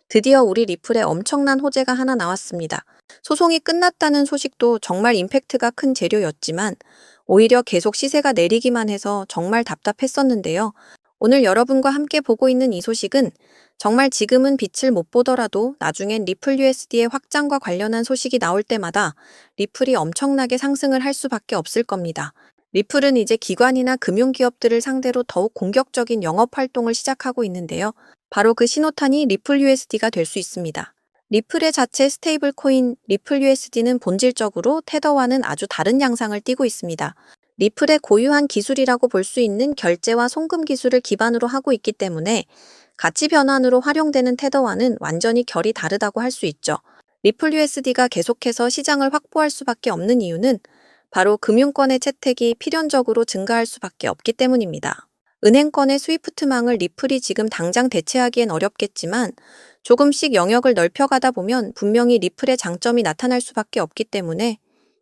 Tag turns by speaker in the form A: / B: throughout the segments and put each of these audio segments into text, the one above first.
A: 드디어 우리 리플에 엄청난 호재가 하나 나왔습니다. 소송이 끝났다는 소식도 정말 임팩트가 큰 재료였지만 오히려 계속 시세가 내리기만 해서 정말 답답했었는데요. 오늘 여러분과 함께 보고 있는 이 소식은 정말 지금은 빛을 못 보더라도 나중엔 리플 USD의 확장과 관련한 소식이 나올 때마다 리플이 엄청나게 상승을 할 수밖에 없을 겁니다. 리플은 이제 기관이나 금융기업들을 상대로 더욱 공격적인 영업 활동을 시작하고 있는데요. 바로 그 신호탄이 리플 USD가 될 수 있습니다. 리플의 자체 스테이블 코인 리플 USD는 본질적으로 테더와는 아주 다른 양상을 띠고 있습니다. 리플의 고유한 기술이라고 볼 수 있는 결제와 송금 기술을 기반으로 하고 있기 때문에 가치 변환으로 활용되는 테더와는 완전히 결이 다르다고 할 수 있죠. 리플 USD가 계속해서 시장을 확보할 수밖에 없는 이유는 바로 금융권의 채택이 필연적으로 증가할 수밖에 없기 때문입니다. 은행권의 스위프트망을 리플이 지금 당장 대체하기엔 어렵겠지만 조금씩 영역을 넓혀가다 보면 분명히 리플의 장점이 나타날 수밖에 없기 때문에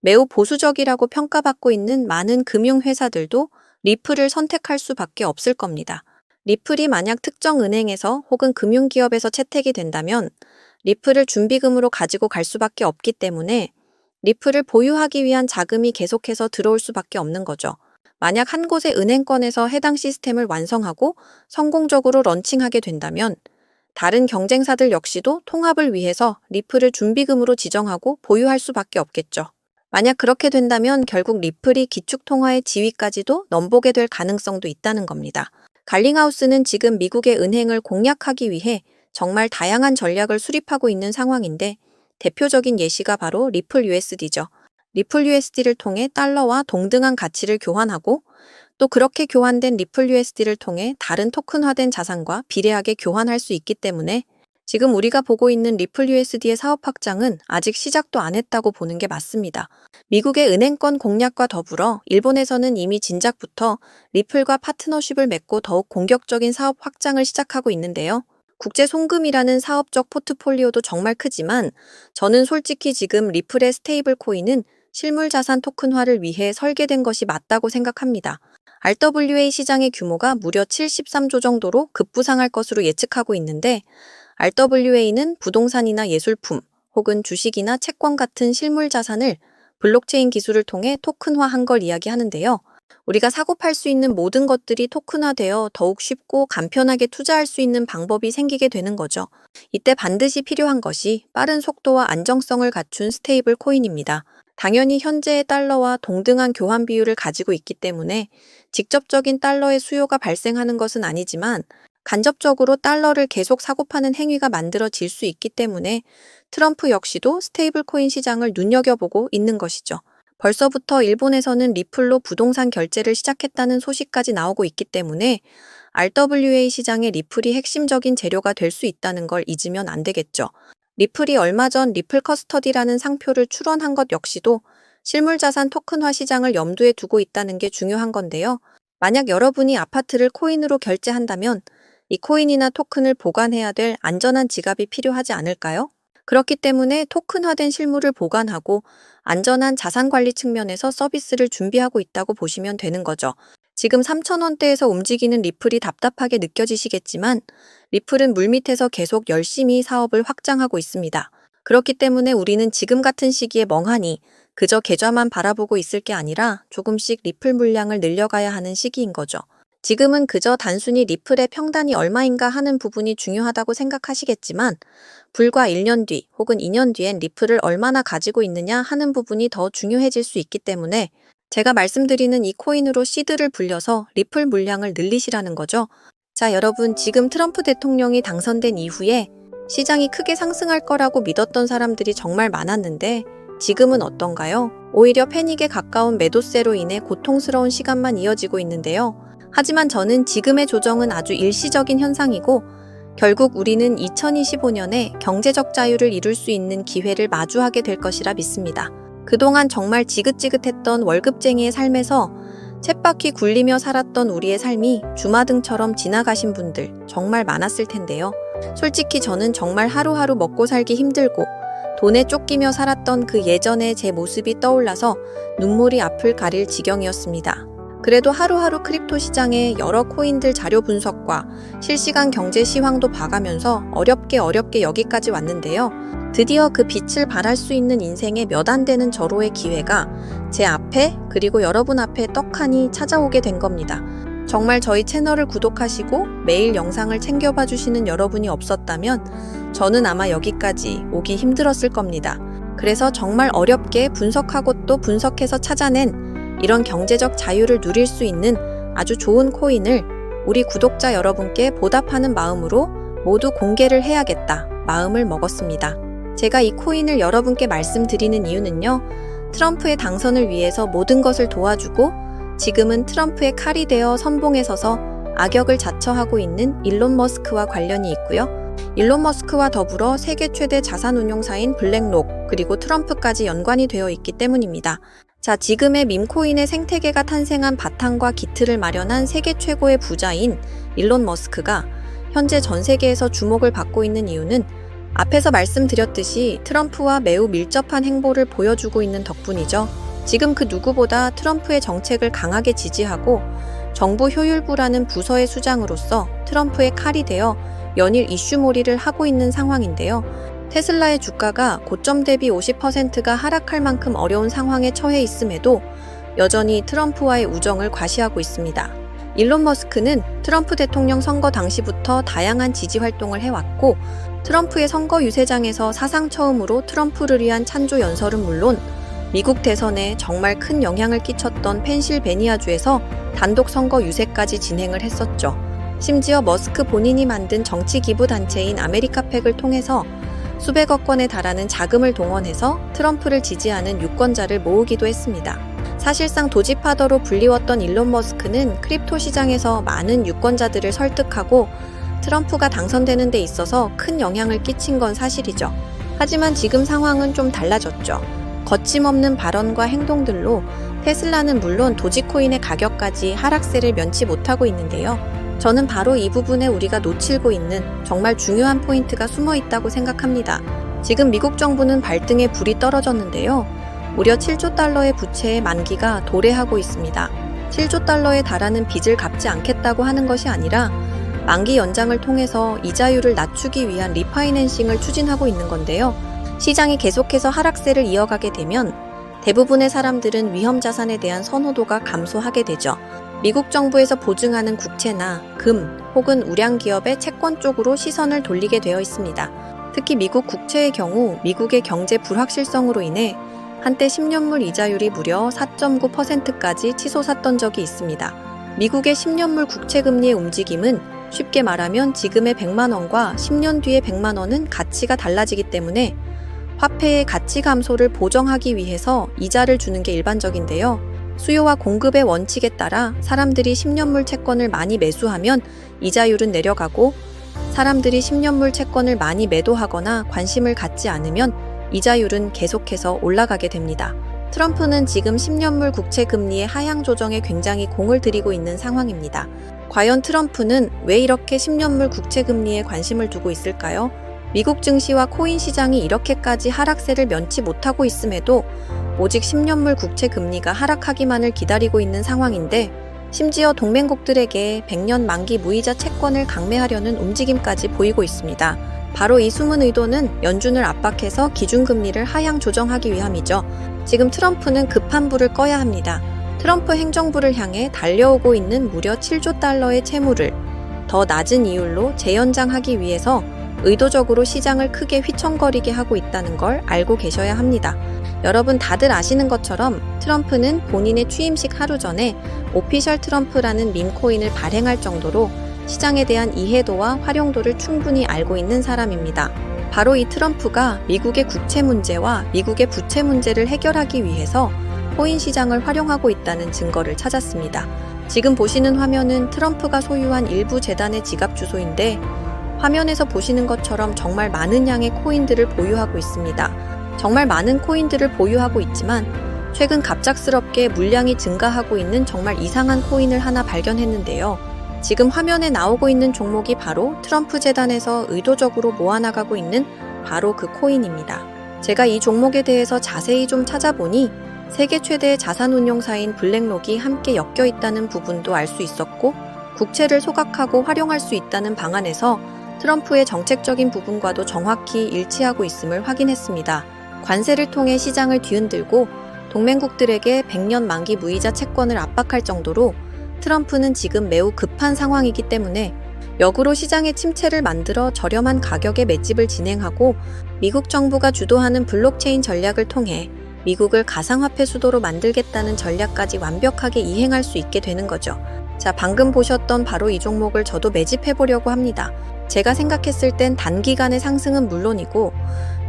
A: 매우 보수적이라고 평가받고 있는 많은 금융회사들도 리플을 선택할 수밖에 없을 겁니다. 리플이 만약 특정 은행에서 혹은 금융기업에서 채택이 된다면 리플을 준비금으로 가지고 갈 수밖에 없기 때문에 리플을 보유하기 위한 자금이 계속해서 들어올 수밖에 없는 거죠. 만약 한 곳의 은행권에서 해당 시스템을 완성하고 성공적으로 런칭하게 된다면 다른 경쟁사들 역시도 통합을 위해서 리플을 준비금으로 지정하고 보유할 수밖에 없겠죠. 만약 그렇게 된다면 결국 리플이 기축통화의 지위까지도 넘보게 될 가능성도 있다는 겁니다. 갈링하우스는 지금 미국의 은행을 공략하기 위해 정말 다양한 전략을 수립하고 있는 상황인데 대표적인 예시가 바로 리플 USD죠. 리플 USD를 통해 달러와 동등한 가치를 교환하고 또 그렇게 교환된 리플 USD를 통해 다른 토큰화된 자산과 비례하게 교환할 수 있기 때문에 지금 우리가 보고 있는 리플 USD의 사업 확장은 아직 시작도 안 했다고 보는 게 맞습니다. 미국의 은행권 공략과 더불어 일본에서는 이미 진작부터 리플과 파트너십을 맺고 더욱 공격적인 사업 확장을 시작하고 있는데요. 국제 송금이라는 사업적 포트폴리오도 정말 크지만 저는 솔직히 지금 리플의 스테이블 코인은 실물 자산 토큰화를 위해 설계된 것이 맞다고 생각합니다. RWA 시장의 규모가 무려 73조 정도로 급부상할 것으로 예측하고 있는데 RWA는 부동산이나 예술품 혹은 주식이나 채권 같은 실물 자산을 블록체인 기술을 통해 토큰화한 걸 이야기하는데요. 우리가 사고 팔 수 있는 모든 것들이 토큰화되어 더욱 쉽고 간편하게 투자할 수 있는 방법이 생기게 되는 거죠. 이때 반드시 필요한 것이 빠른 속도와 안정성을 갖춘 스테이블 코인입니다. 당연히 현재의 달러와 동등한 교환 비율을 가지고 있기 때문에 직접적인 달러의 수요가 발생하는 것은 아니지만 간접적으로 달러를 계속 사고 파는 행위가 만들어질 수 있기 때문에 트럼프 역시도 스테이블 코인 시장을 눈여겨보고 있는 것이죠. 벌써부터 일본에서는 리플로 부동산 결제를 시작했다는 소식까지 나오고 있기 때문에 RWA 시장의 리플이 핵심적인 재료가 될 수 있다는 걸 잊으면 안 되겠죠. 리플이 얼마 전 리플 커스터디라는 상표를 출원한 것 역시도 실물자산 토큰화 시장을 염두에 두고 있다는 게 중요한 건데요. 만약 여러분이 아파트를 코인으로 결제한다면 이 코인이나 토큰을 보관해야 될 안전한 지갑이 필요하지 않을까요? 그렇기 때문에 토큰화된 실물을 보관하고 안전한 자산 관리 측면에서 서비스를 준비하고 있다고 보시면 되는 거죠. 지금 3,000원대에서 움직이는 리플이 답답하게 느껴지시겠지만 리플은 물밑에서 계속 열심히 사업을 확장하고 있습니다. 그렇기 때문에 우리는 지금 같은 시기에 멍하니 그저 계좌만 바라보고 있을 게 아니라 조금씩 리플 물량을 늘려가야 하는 시기인 거죠. 지금은 그저 단순히 리플의 평단이 얼마인가 하는 부분이 중요하다고 생각하시겠지만 불과 1년 뒤 혹은 2년 뒤엔 리플을 얼마나 가지고 있느냐 하는 부분이 더 중요해질 수 있기 때문에 제가 말씀드리는 이 코인으로 시드를 불려서 리플 물량을 늘리시라는 거죠. 자, 여러분, 지금 트럼프 대통령이 당선된 이후에 시장이 크게 상승할 거라고 믿었던 사람들이 정말 많았는데 지금은 어떤가요? 오히려 패닉에 가까운 매도세로 인해 고통스러운 시간만 이어지고 있는데요. 하지만 저는 지금의 조정은 아주 일시적인 현상이고 결국 우리는 2025년에 경제적 자유를 이룰 수 있는 기회를 마주하게 될 것이라 믿습니다. 그동안 정말 지긋지긋했던 월급쟁이의 삶에서 쳇바퀴 굴리며 살았던 우리의 삶이 주마등처럼 지나가신 분들 정말 많았을 텐데요. 솔직히 저는 정말 하루하루 먹고 살기 힘들고 돈에 쫓기며 살았던 그 예전의 제 모습이 떠올라서 눈물이 앞을 가릴 지경이었습니다. 그래도 하루하루 크립토 시장의 여러 코인들 자료 분석과 실시간 경제 시황도 봐가면서 어렵게 여기까지 왔는데요. 드디어 그 빛을 발할 수 있는 인생의 몇 안 되는 절호의 기회가 제 앞에 그리고 여러분 앞에 떡하니 찾아오게 된 겁니다. 정말 저희 채널을 구독하시고 매일 영상을 챙겨봐 주시는 여러분이 없었다면 저는 아마 여기까지 오기 힘들었을 겁니다. 그래서 정말 어렵게 분석하고 또 분석해서 찾아낸 이런 경제적 자유를 누릴 수 있는 아주 좋은 코인을 우리 구독자 여러분께 보답하는 마음으로 모두 공개를 해야겠다 마음을 먹었습니다. 제가 이 코인을 여러분께 말씀드리는 이유는요. 트럼프의 당선을 위해서 모든 것을 도와주고 지금은 트럼프의 칼이 되어 선봉에 서서 악역을 자처하고 있는 일론 머스크와 관련이 있고요. 일론 머스크와 더불어 세계 최대 자산운용사인 블랙록 그리고 트럼프까지 연관이 되어 있기 때문입니다. 자, 지금의 밈코인의 생태계가 탄생한 바탕과 기틀을 마련한 세계 최고의 부자인 일론 머스크가 현재 전 세계에서 주목을 받고 있는 이유는 앞에서 말씀드렸듯이 트럼프와 매우 밀접한 행보를 보여주고 있는 덕분이죠. 지금 그 누구보다 트럼프의 정책을 강하게 지지하고 정부 효율부라는 부서의 수장으로서 트럼프의 칼이 되어 연일 이슈몰이를 하고 있는 상황인데요. 테슬라의 주가가 고점 대비 50%가 하락할 만큼 어려운 상황에 처해 있음에도 여전히 트럼프와의 우정을 과시하고 있습니다. 일론 머스크는 트럼프 대통령 선거 당시부터 다양한 지지 활동을 해왔고 트럼프의 선거 유세장에서 사상 처음으로 트럼프를 위한 찬조 연설은 물론 미국 대선에 정말 큰 영향을 끼쳤던 펜실베니아주에서 단독 선거 유세까지 진행을 했었죠. 심지어 머스크 본인이 만든 정치 기부 단체인 아메리카팩을 통해서 수백억 원에 달하는 자금을 동원해서 트럼프를 지지하는 유권자를 모으기도 했습니다. 사실상 도지파더로 불리웠던 일론 머스크는 크립토 시장에서 많은 유권자들을 설득하고 트럼프가 당선되는 데 있어서 큰 영향을 끼친 건 사실이죠. 하지만 지금 상황은 좀 달라졌죠. 거침없는 발언과 행동들로 테슬라는 물론 도지코인의 가격까지 하락세를 면치 못하고 있는데요. 저는 바로 이 부분에 우리가 놓치고 있는 정말 중요한 포인트가 숨어 있다고 생각합니다. 지금 미국 정부는 발등에 불이 떨어졌는데요. 무려 7조 달러의 부채의 만기가 도래하고 있습니다. 7조 달러에 달하는 빚을 갚지 않겠다고 하는 것이 아니라 만기 연장을 통해서 이자율을 낮추기 위한 리파이낸싱을 추진하고 있는 건데요. 시장이 계속해서 하락세를 이어가게 되면 대부분의 사람들은 위험 자산에 대한 선호도가 감소하게 되죠. 미국 정부에서 보증하는 국채나 금 혹은 우량 기업의 채권 쪽으로 시선을 돌리게 되어 있습니다. 특히 미국 국채의 경우 미국의 경제 불확실성으로 인해 한때 10년물 이자율이 무려 4.9%까지 치솟았던 적이 있습니다. 미국의 10년물 국채 금리의 움직임은 쉽게 말하면 지금의 100만 원과 10년 뒤의 100만 원은 가치가 달라지기 때문에 화폐의 가치 감소를 보정하기 위해서 이자를 주는 게 일반적인데요. 수요와 공급의 원칙에 따라 사람들이 10년물 채권을 많이 매수하면 이자율은 내려가고 사람들이 10년물 채권을 많이 매도하거나 관심을 갖지 않으면 이자율은 계속해서 올라가게 됩니다. 트럼프는 지금 10년물 국채 금리의 하향 조정에 굉장히 공을 들이고 있는 상황입니다. 과연 트럼프는 왜 이렇게 10년물 국채 금리에 관심을 두고 있을까요? 미국 증시와 코인 시장이 이렇게까지 하락세를 면치 못하고 있음에도 오직 10년물 국채 금리가 하락하기만을 기다리고 있는 상황인데 심지어 동맹국들에게 100년 만기 무이자 채권을 강매하려는 움직임까지 보이고 있습니다. 바로 이 숨은 의도는 연준을 압박해서 기준금리를 하향 조정하기 위함이죠. 지금 트럼프는 급한 불을 꺼야 합니다. 트럼프 행정부를 향해 달려오고 있는 무려 7조 달러의 채무를 더 낮은 이율로 재연장하기 위해서 의도적으로 시장을 크게 휘청거리게 하고 있다는 걸 알고 계셔야 합니다. 여러분 다들 아시는 것처럼 트럼프는 본인의 취임식 하루 전에 오피셜 트럼프라는 밈코인을 발행할 정도로 시장에 대한 이해도와 활용도를 충분히 알고 있는 사람입니다. 바로 이 트럼프가 미국의 국채 문제와 미국의 부채 문제를 해결하기 위해서 코인 시장을 활용하고 있다는 증거를 찾았습니다. 지금 보시는 화면은 트럼프가 소유한 일부 재단의 지갑 주소인데 화면에서 보시는 것처럼 정말 많은 양의 코인들을 보유하고 있습니다. 정말 많은 코인들을 보유하고 있지만 최근 갑작스럽게 물량이 증가하고 있는 정말 이상한 코인을 하나 발견했는데요. 지금 화면에 나오고 있는 종목이 바로 트럼프 재단에서 의도적으로 모아나가고 있는 바로 그 코인입니다. 제가 이 종목에 대해서 자세히 좀 찾아보니 세계 최대의 자산운용사인 블랙록이 함께 엮여 있다는 부분도 알 수 있었고, 국채를 소각하고 활용할 수 있다는 방안에서 트럼프의 정책적인 부분과도 정확히 일치하고 있음을 확인했습니다. 관세를 통해 시장을 뒤흔들고 동맹국들에게 100년 만기 무이자 채권을 압박할 정도로 트럼프는 지금 매우 급한 상황이기 때문에 역으로 시장의 침체를 만들어 저렴한 가격에 맷집을 진행하고 미국 정부가 주도하는 블록체인 전략을 통해 미국을 가상화폐 수도로 만들겠다는 전략까지 완벽하게 이행할 수 있게 되는 거죠. 자, 방금 보셨던 바로 이 종목을 저도 매집해보려고 합니다. 제가 생각했을 땐 단기간의 상승은 물론이고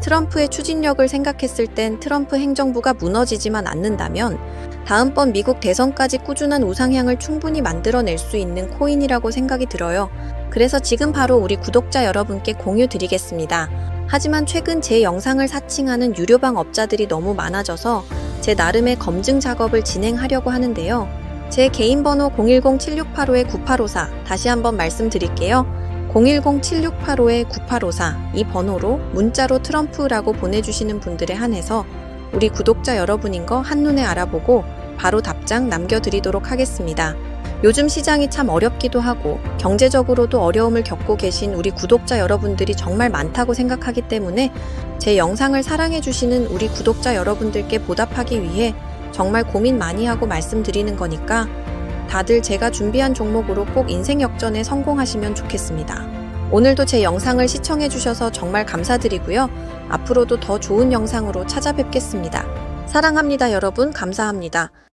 A: 트럼프의 추진력을 생각했을 땐 트럼프 행정부가 무너지지만 않는다면 다음번 미국 대선까지 꾸준한 우상향을 충분히 만들어낼 수 있는 코인이라고 생각이 들어요. 그래서 지금 바로 우리 구독자 여러분께 공유 드리겠습니다. 하지만 최근 제 영상을 사칭하는 유료방 업자들이 너무 많아져서 제 나름의 검증 작업을 진행하려고 하는데요. 제 개인 번호 010-7685-9854 다시 한번 말씀드릴게요. 010-7685-9854 이 번호로 문자로 트럼프라고 보내주시는 분들에 한해서 우리 구독자 여러분인 거 한눈에 알아보고 바로 답장 남겨드리도록 하겠습니다. 요즘 시장이 참 어렵기도 하고 경제적으로도 어려움을 겪고 계신 우리 구독자 여러분들이 정말 많다고 생각하기 때문에 제 영상을 사랑해주시는 우리 구독자 여러분들께 보답하기 위해 정말 고민 많이 하고 말씀드리는 거니까 다들 제가 준비한 종목으로 꼭 인생 역전에 성공하시면 좋겠습니다. 오늘도 제 영상을 시청해주셔서 정말 감사드리고요. 앞으로도 더 좋은 영상으로 찾아뵙겠습니다. 사랑합니다, 여러분. 감사합니다.